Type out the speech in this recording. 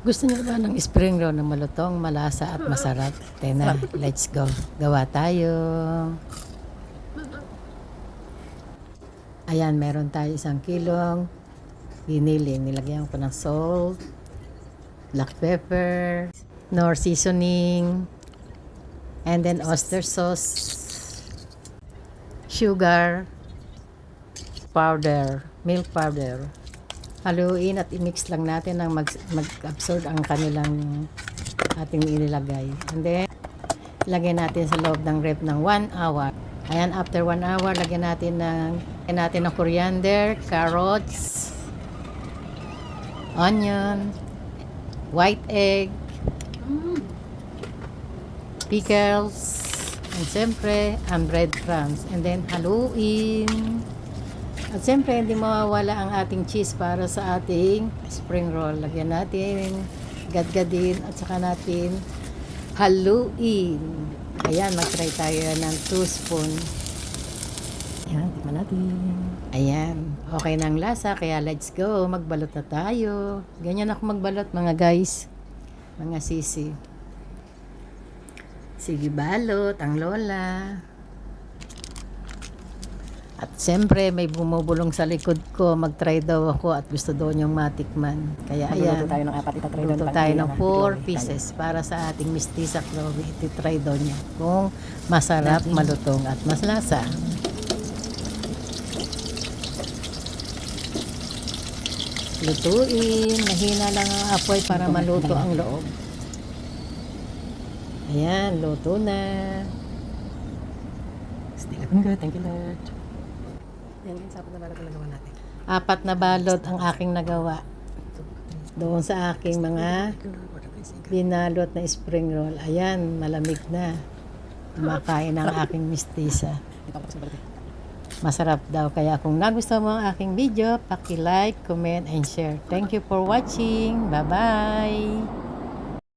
Gusto niyo ba ng spring roll na malutong, malasa at masarap? Tena, let's go. Gawa tayo. Ayan, meron tayo 1 kilong giniling. Nilagyan ko ng salt, black pepper, nor seasoning, and then oyster sauce, sugar, powder, milk powder. Haluin at i-mix lang natin nang mag-absorb ang kanilang ating inilagay. And then, lagyan natin sa loob ng ref ng 1 hour. Ayan, after 1 hour, lagyan natin ng coriander, carrots, onion, white egg, pickles, and siyempre, ang breadcrumbs. And then, haluin. At siyempre, hindi mawawala ang ating cheese para sa ating spring roll. Lagyan natin, gadgadin, at saka natin haluin. Ayan, mag-try tayo ng 2 spoon. Ayan, tikman natin. Ayan, okay na ang lasa, kaya let's go. Magbalot na tayo. Ganyan ako magbalot, mga guys. Mga sisi. Sige, balot, ang lola. At siyempre, may bumubulong sa likod ko. Mag-try daw ako at gusto daw niyang matikman. Kaya ayan, Magluluto tayo ng 4. Itatry luto doon. tayo ng 4 pieces para sa ating mistisa Chloe. Ititry daw niya kung masarap, malutong at maslasa. Lutuin. Mahina lang ang apoy para maluto ang loob. Ayan, luto na. Still looking good. Thank you, Lord. Yan, sapat na balot na nagawa natin. 4 na balot ang aking nagawa. Doon sa aking mga binalot na spring roll. Ayan, malamig na. Kumakain ang aking mistisa. Masarap daw. Kaya kung nagustuhan mo ang aking video, paki-like, comment, and share. Thank you for watching. Bye-bye!